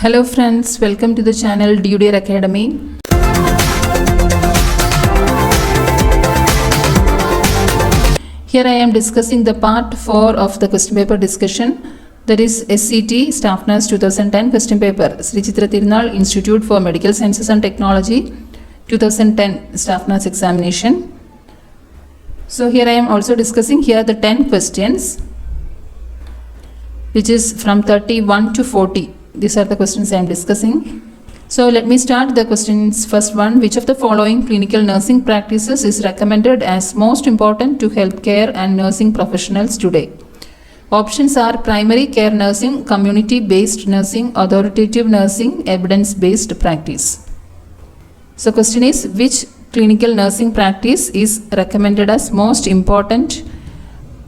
Hello friends, welcome to the channel DUDR Academy. Here I am discussing the part 4 of the question paper discussion, that is SCT Staff Nurse 2010 question paper, Sri Chitra Tirunal Institute for Medical Sciences and Technology 2010 Staff Nurse examination. So here I am also discussing here the 10 questions, which is from 31 to 40. These are the questions I am discussing. So let me start the questions. First one, which of the following clinical nursing practices is recommended as most important to healthcare and nursing professionals today? Options are primary care nursing, community-based nursing, authoritative nursing, evidence-based practice. So question is, which clinical nursing practice is recommended as most important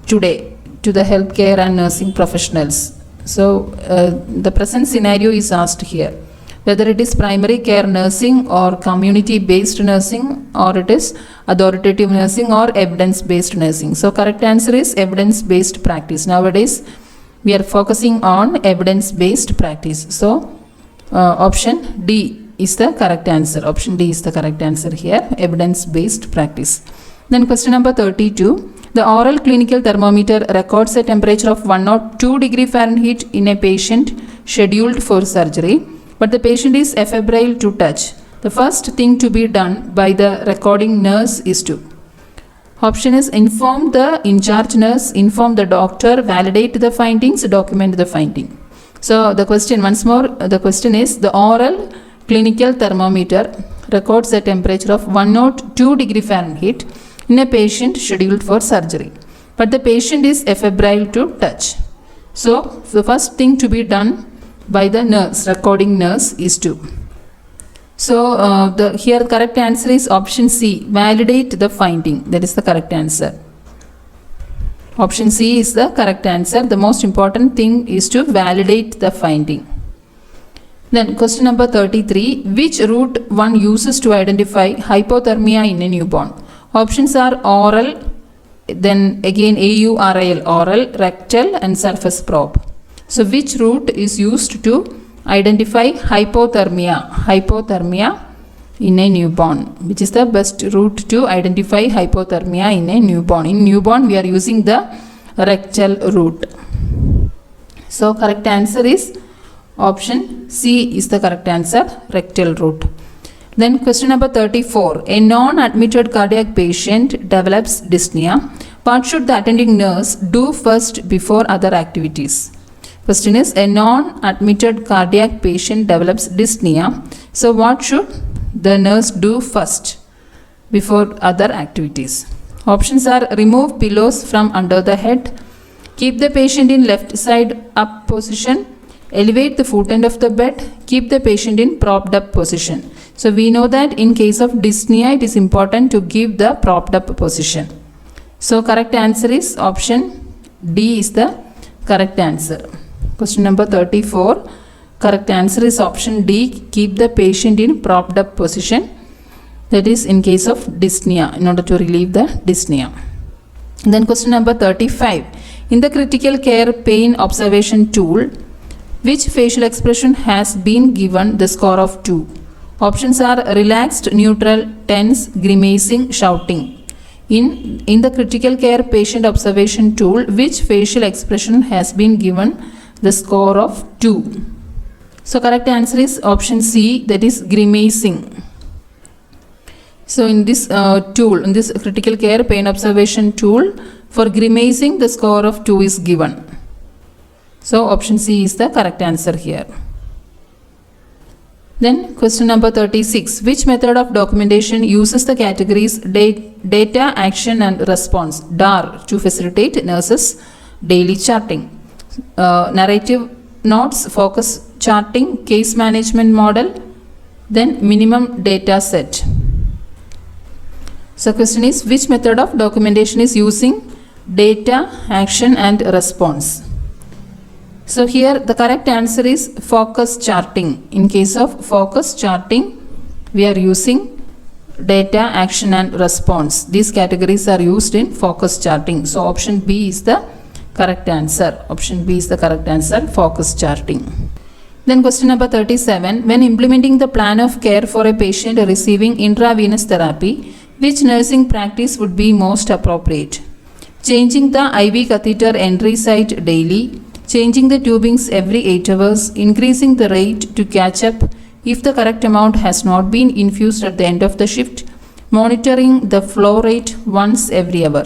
today to the healthcare and nursing professionals? So the present scenario is asked here, whether it is primary care nursing or community-based nursing, or it is authoritative nursing or evidence-based nursing. So correct answer is evidence-based practice. Nowadays we are focusing on evidence-based practice. So option D is the correct answer. Option D is the correct answer here, evidence-based practice. Then question number 32. The oral clinical thermometer records a temperature of 102 degree Fahrenheit in a patient scheduled for surgery, but the patient is febrile to touch. The first thing to be done by the recording nurse is to. Option is inform the in-charge nurse, inform the doctor, validate the findings, document the finding. So the question, once more, the question is, the oral clinical thermometer records a temperature of 102 degree Fahrenheit in a patient scheduled for surgery, but the patient is febrile to touch. So the first thing to be done by the nurse, recording nurse, is to. So here the correct answer is option C, validate the finding. That is the correct answer. Option C is the correct answer. The most important thing is to validate the finding. Then question number 33, which route one uses to identify hypothermia in a newborn? Options are oral, then again AURIL, oral, rectal and surface probe. So which route is used to identify hypothermia in a newborn? Which is the best route to identify hypothermia in a newborn? In newborn we are using the rectal route. So correct answer is option C is the correct answer, rectal route. Then question number 34. A non-admitted cardiac patient develops dyspnea. What should the attending nurse do first before other activities? Question is, a non-admitted cardiac patient develops dyspnea. So what should the nurse do first before other activities? Options are remove pillows from under the head, keep the patient in left side up position, elevate the foot end of the bed, keep the patient in propped up position. So we know that in case of dyspnea, it is important to give the propped up position. So correct answer is option D is the correct answer. Question number 34. Correct answer is option D, keep the patient in propped up position. That is in case of dyspnea, in order to relieve the dyspnea. Then question number 35. In the critical care pain observation tool, which facial expression has been given the score of 2? Options are relaxed, neutral, tense, grimacing, shouting. In the critical care patient observation tool, which facial expression has been given the score of 2? So correct answer is option C, that is grimacing. So in this tool, in this critical care pain observation tool, for grimacing the score of 2 is given. So option C is the correct answer here. Then question number 36. Which method of documentation uses the categories data, action and response, DAR, to facilitate nurses' daily charting? Narrative notes, focus charting, case management model, then minimum data set. So question is, which method of documentation is using data, action and response? So here the correct answer is focus charting. In case of focus charting, we are using data, action and response. These categories are used in focus charting. So option B is the correct answer. Option B is the correct answer, focus charting. Then question number 37. When implementing the plan of care for a patient receiving intravenous therapy, which nursing practice would be most appropriate? Changing the IV catheter entry site daily, changing the tubings every 8 hours, increasing the rate to catch up if the correct amount has not been infused at the end of the shift, monitoring the flow rate once every hour.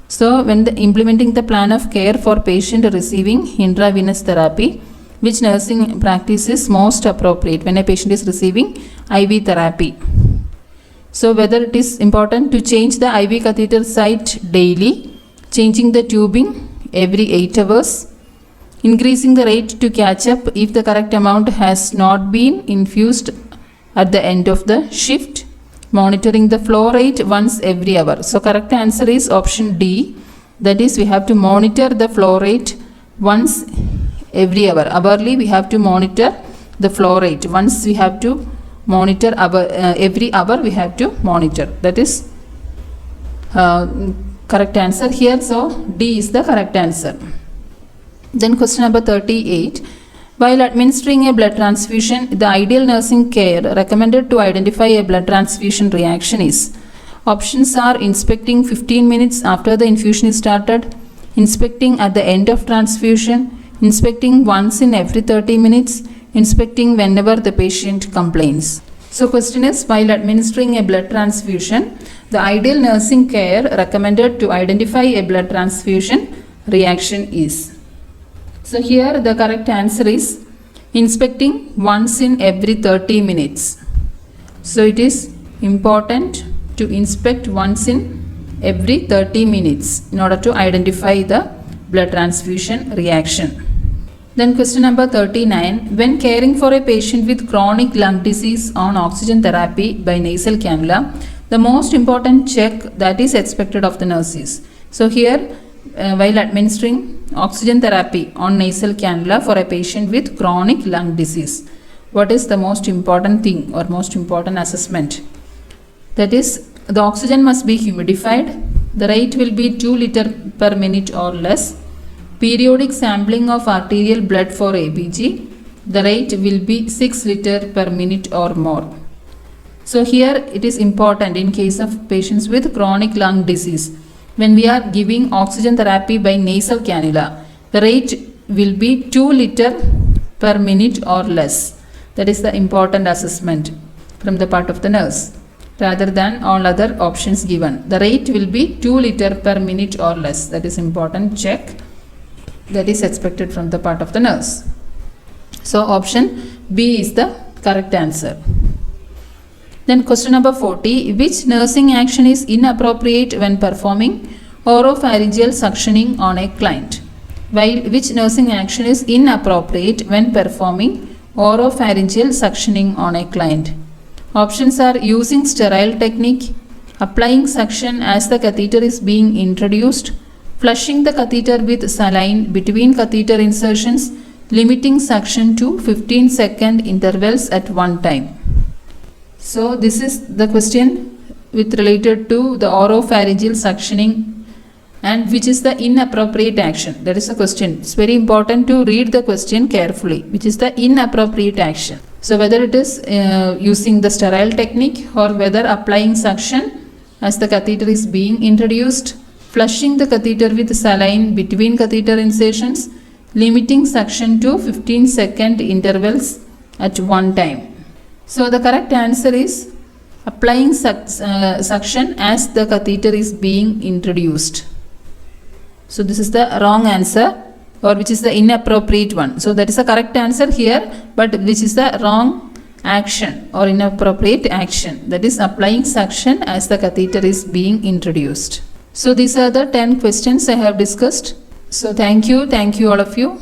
So, when implementing the plan of care for patient receiving intravenous therapy, which nursing practice is most appropriate when a patient is receiving IV therapy? So, whether it is important to change the IV catheter site daily, changing the tubing every 8 hours, increasing the rate to catch up if the correct amount has not been infused at the end of the shift, monitoring the flow rate once every hour. So, correct answer is option D. That is, we have to monitor the flow rate once every hour. Hourly, we have to monitor the flow rate. Once we have to monitor every hour, we have to monitor. That is correct answer here. So, D is the correct answer. Then question number 38. While administering a blood transfusion, the ideal nursing care recommended to identify a blood transfusion reaction is. Options are inspecting 15 minutes after the infusion is started, inspecting at the end of transfusion, inspecting once in every 30 minutes, inspecting whenever the patient complains. So question is, while administering a blood transfusion, the ideal nursing care recommended to identify a blood transfusion reaction is. So here the correct answer is inspecting once in every 30 minutes. So it is important to inspect once in every 30 minutes in order to identify the blood transfusion reaction. Then question number 39. When caring for a patient with chronic lung disease on oxygen therapy by nasal cannula, the most important check that is expected of the nurse is. So here while administering oxygen therapy on nasal cannula for a patient with chronic lung disease, what is the most important thing or most important assessment? That is, the oxygen must be humidified, the rate will be 2 liters per minute or less, periodic sampling of arterial blood for ABG, the rate will be 6 liters per minute or more. So here it is important in case of patients with chronic lung disease. When we are giving oxygen therapy by nasal cannula, the rate will be 2 liters per minute or less. That is the important assessment from the part of the nurse rather than all other options given. The rate will be 2 liters per minute or less. That is important check that is expected from the part of the nurse. So option B is the correct answer. Then question number 40. Which nursing action is inappropriate when performing oropharyngeal suctioning on a client? While which nursing action is inappropriate when performing oropharyngeal suctioning on a client? Options are using sterile technique, applying suction as the catheter is being introduced, flushing the catheter with saline between catheter insertions, limiting suction to 15-second intervals at one time. So this is the question with related to the oropharyngeal suctioning and which is the inappropriate action. That is the question. It's very important to read the question carefully. Which is the inappropriate action? So whether it is using the sterile technique or whether applying suction as the catheter is being introduced, flushing the catheter with saline between catheter incisions, limiting suction to 15-second intervals at one time. So the correct answer is applying suction as the catheter is being introduced. So this is the wrong answer, or which is the inappropriate one. So that is the correct answer here, but which is the wrong action or inappropriate action. That is applying suction as the catheter is being introduced. So these are the 10 questions I have discussed. So thank you all of you.